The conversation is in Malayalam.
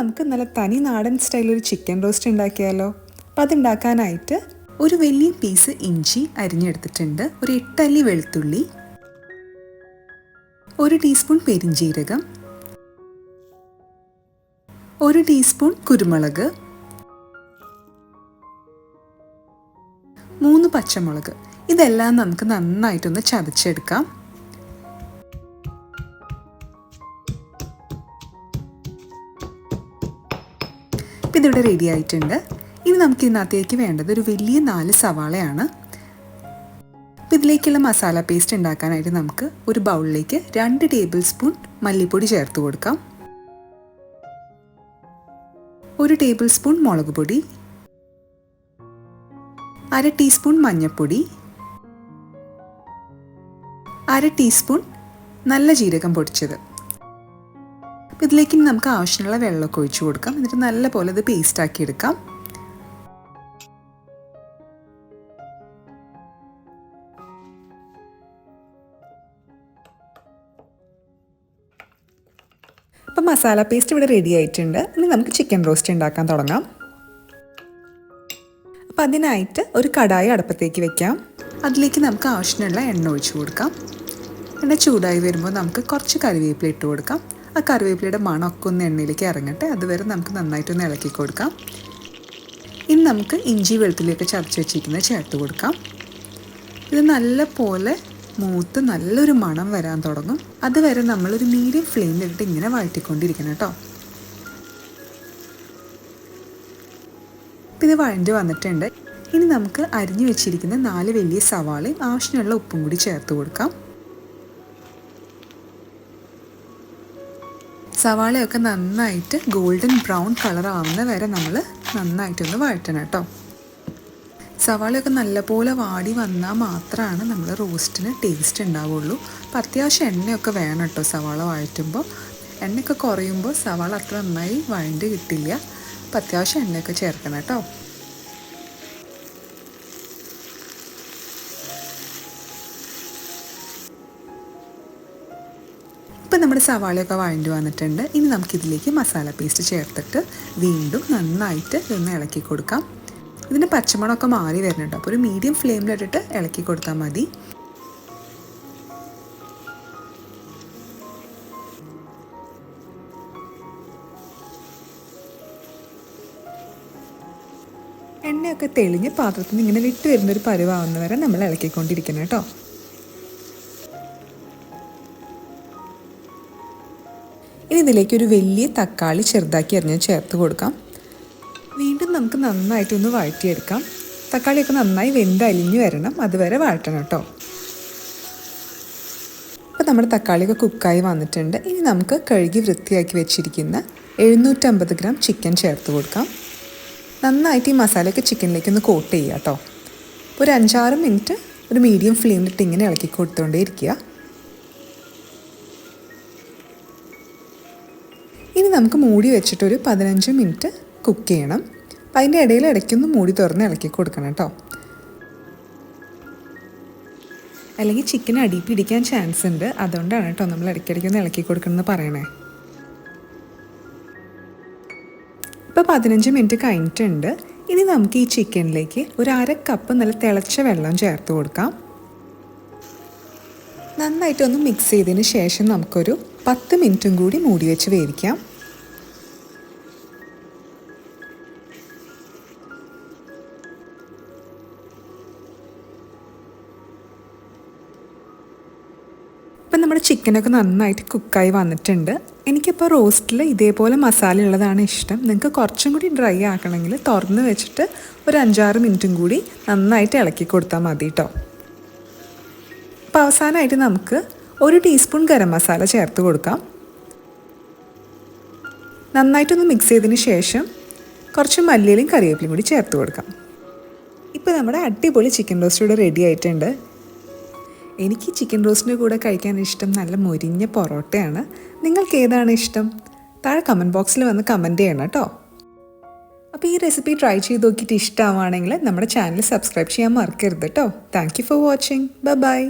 നമുക്ക് നല്ല തനി നാടൻ സ്റ്റൈലൊരു ചിക്കൻ റോസ്റ്റ് ഉണ്ടാക്കിയാലോ? അപ്പോൾ അതുണ്ടാക്കാനായിട്ട് ഒരു വലിയ പീസ് ഇഞ്ചി അരിഞ്ഞെടുത്തിട്ടുണ്ട്, ഒരു 8 അല്ലി വെളുത്തുള്ളി, 1 ടീസ്പൂൺ പെരിഞ്ജീരകം, 1 ടീസ്പൂൺ കുരുമുളക്, 3 പച്ചമുളക്. ഇതെല്ലാം നമുക്ക് നന്നായിട്ടൊന്ന് ചതച്ചെടുക്കാം. ഇപ്പം ഇതിവിടെ റെഡി ആയിട്ടുണ്ട്. ഇനി നമുക്ക് ഇതിനകത്തേക്ക് വേണ്ടത് ഒരു വലിയ 4 സവാളയാണ്. അപ്പം ഇതിലേക്കുള്ള മസാല പേസ്റ്റ് ഉണ്ടാക്കാനായിട്ട് നമുക്ക് ഒരു ബൗളിലേക്ക് 2 ടേബിൾ സ്പൂൺ മല്ലിപ്പൊടി ചേർത്ത് കൊടുക്കാം, 1 ടേബിൾ സ്പൂൺ മുളക് പൊടി, 1/2 ടീസ്പൂൺ മഞ്ഞൾപ്പൊടി, 1/2 ടീസ്പൂൺ നല്ല ജീരകം പൊടിച്ചത്. ഇതിലേക്ക് നമുക്ക് ആവശ്യമുള്ള വെള്ളമൊക്കെ ഒഴിച്ചു കൊടുക്കാം. എന്നിട്ട് നല്ലപോലെ ഇത് പേസ്റ്റാക്കി എടുക്കാം. അപ്പം മസാല പേസ്റ്റ് ഇവിടെ റെഡി ആയിട്ടുണ്ട്. ഇനി നമുക്ക് ചിക്കൻ റോസ്റ്റ് ഉണ്ടാക്കാൻ തുടങ്ങാം. അപ്പം അതിനായിട്ട് ഒരു കടായി അടുപ്പത്തേക്ക് വെക്കാം. അതിലേക്ക് നമുക്ക് ആവശ്യമുള്ള എണ്ണ ഒഴിച്ചു കൊടുക്കാം. എണ്ണ ചൂടായി വരുമ്പോൾ നമുക്ക് കുറച്ച് കറിവേപ്പില ഇട്ട് കൊടുക്കാം. ആ കറിവേപ്പിലയുടെ മണമൊക്കെ ഒന്ന് എണ്ണയിലേക്ക് ഇറങ്ങട്ടെ. അതുവരെ നമുക്ക് നന്നായിട്ടൊന്ന് ഇളക്കി കൊടുക്കാം. ഇനി നമുക്ക് ഇഞ്ചി വെളുത്തുള്ളിയൊക്കെ ചതച്ച് വെച്ചിരിക്കുന്നത് ചേർത്ത് കൊടുക്കാം. ഇത് നല്ലപോലെ മൂത്ത് നല്ലൊരു മണം വരാൻ തുടങ്ങും. അതുവരെ നമ്മളൊരു മീഡിയം ഫ്ലെയിമിലിട്ട് ഇങ്ങനെ വഴറ്റിക്കൊണ്ടിരിക്കണം കേട്ടോ. ഇത് വഴണ്ടി വന്നിട്ടുണ്ട്. ഇനി നമുക്ക് അരിഞ്ഞു വെച്ചിരിക്കുന്ന 4 വലിയ സവാളയും ആവശ്യമുള്ള ഉപ്പും കൂടി ചേർത്ത് കൊടുക്കാം. സവാളയൊക്കെ നന്നായിട്ട് ഗോൾഡൻ ബ്രൗൺ കളർ ആവുന്ന വരെ നമ്മൾ നന്നായിട്ടൊന്ന് വഴറ്റണം കേട്ടോ. സവാളയൊക്കെ നല്ലപോലെ വാടി വന്നാൽ മാത്രമാണ് നമ്മൾ റോസ്റ്റിന് ടേസ്റ്റ് ഉണ്ടാവുള്ളൂ. അപ്പം അത്യാവശ്യം എണ്ണയൊക്കെ വേണം കേട്ടോ സവാള വഴറ്റുമ്പോൾ. എണ്ണയൊക്കെ കുറയുമ്പോൾ സവാള അത്ര നന്നായി വഴണ്ട് കിട്ടില്ല. അപ്പം അത്യാവശ്യം എണ്ണയൊക്കെ ചേർക്കണം കേട്ടോ. ഇപ്പം നമ്മുടെ സവാളയൊക്കെ വഴണ്ടി വന്നിട്ടുണ്ട്. ഇനി നമുക്കിതിലേക്ക് മസാല പേസ്റ്റ് ചേർത്തിട്ട് വീണ്ടും നന്നായിട്ട് ഒന്ന് ഇളക്കി കൊടുക്കാം. ഇതിൻ്റെ പച്ചമണമൊക്കെ മാറി വരുന്നുണ്ട്. അപ്പോൾ ഒരു മീഡിയം ഫ്ലെയിമിലിട്ടിട്ട് ഇളക്കി കൊടുത്താൽ മതി. എണ്ണയൊക്കെ തെളിഞ്ഞ് പാത്രത്തിൽ നിന്ന് ഇങ്ങനെ വിട്ട് വരുന്നൊരു പരുവാവുന്നവരെ നമ്മൾ ഇളക്കിക്കൊണ്ടിരിക്കണം കേട്ടോ. ഇനി ഇതിലേക്ക് ഒരു വലിയ തക്കാളി ചെറുതാക്കി അരിഞ്ഞ് ചേർത്ത് കൊടുക്കാം. വീണ്ടും നമുക്ക് നന്നായിട്ടൊന്ന് വഴറ്റിയെടുക്കാം. തക്കാളിയൊക്കെ നന്നായി വെന്ത് അലിഞ്ഞ് വരണം, അതുവരെ വഴറ്റണം കേട്ടോ. അപ്പോൾ നമ്മുടെ തക്കാളിയൊക്കെ കുക്കായി വന്നിട്ടുണ്ട്. ഇനി നമുക്ക് കഴുകി വൃത്തിയാക്കി വെച്ചിരിക്കുന്ന 750 ഗ്രാം ചിക്കൻ ചേർത്ത് കൊടുക്കാം. നന്നായിട്ട് ഈ മസാലയൊക്കെ ചിക്കനിലേക്ക് ഒന്ന് കോട്ട് ചെയ്യുക കേട്ടോ. ഒരു 5-6 മിനിറ്റ് ഒരു മീഡിയം ഫ്ലെയിമിലിട്ട് ഇങ്ങനെ ഇളക്കി കൊടുത്തുകൊണ്ടേ ഇരിക്കുക. ഇനി നമുക്ക് മൂടി വെച്ചിട്ടൊരു 15 മിനിറ്റ് കുക്ക് ചെയ്യണം. അപ്പം അതിൻ്റെ ഇടയിൽ ഇടയ്ക്കൊന്ന് മൂടി തുറന്ന് ഇളക്കി കൊടുക്കണം കേട്ടോ. അല്ലെങ്കിൽ ചിക്കൻ അടി പിടിക്കാൻ ചാൻസ് ഉണ്ട്. അതുകൊണ്ടാണ് കേട്ടോ നമ്മൾ ഇടയ്ക്കിടയ്ക്കൊന്ന് ഇളക്കി കൊടുക്കണമെന്ന് പറയണേ. ഇപ്പോൾ 15 മിനിറ്റ് കഴിഞ്ഞിട്ടുണ്ട്. ഇനി നമുക്ക് ഈ ചിക്കനിലേക്ക് ഒരു 1/2 കപ്പ് നല്ല തിളച്ച വെള്ളം ചേർത്ത് കൊടുക്കാം. നന്നായിട്ടൊന്ന് മിക്സ് ചെയ്തതിന് ശേഷം നമുക്കൊരു 10 മിനിറ്റും കൂടി മൂടി വെച്ച് വേവിക്കാം. ഇപ്പം നമ്മുടെ ചിക്കനൊക്കെ നന്നായിട്ട് കുക്കായി വന്നിട്ടുണ്ട്. എനിക്കിപ്പോൾ റോസ്റ്റിൽ ഇതേപോലെ മസാല ഉള്ളതാണ് ഇഷ്ടം. നിങ്ങൾക്ക് കുറച്ചും കൂടി ഡ്രൈ ആക്കണമെങ്കിൽ തുറന്ന് വെച്ചിട്ട് ഒരു 5-6 മിനിറ്റും കൂടി നന്നായിട്ട് ഇളക്കി കൊടുത്താൽ മതി കേട്ടോ. അപ്പോൾ അവസാനമായിട്ട് നമുക്ക് 1 ടീസ്പൂൺ ഗരം മസാല ചേർത്ത് കൊടുക്കാം. നന്നായിട്ടൊന്ന് മിക്സ് ചെയ്തതിന് ശേഷം കുറച്ച് മല്ലിയിലയും കറിവേപ്പിലയും കൂടി ചേർത്ത് കൊടുക്കാം. ഇപ്പോൾ നമ്മുടെ അടിപൊളി ചിക്കൻ റോസ്റ്റ് ഇവിടെ റെഡി ആയിട്ടുണ്ട്. എനിക്ക് ചിക്കൻ റോസ്റ്റിൻ്റെ കൂടെ കഴിക്കാൻ ഇഷ്ടം നല്ല മൊരിഞ്ഞ പൊറോട്ടയാണ്. നിങ്ങൾക്ക് ഏതാണ് ഇഷ്ടം? താഴെ കമൻറ്റ് ബോക്സിൽ വന്ന് കമൻറ്റ് ചെയ്യണം കേട്ടോ. അപ്പോൾ ഈ റെസിപ്പി ട്രൈ ചെയ്ത് നോക്കിയിട്ട് ഇഷ്ടമാവുകയാണെങ്കിൽ നമ്മുടെ ചാനൽ സബ്സ്ക്രൈബ് ചെയ്യാൻ മറക്കരുത് കേട്ടോ. Thank you for watching. By.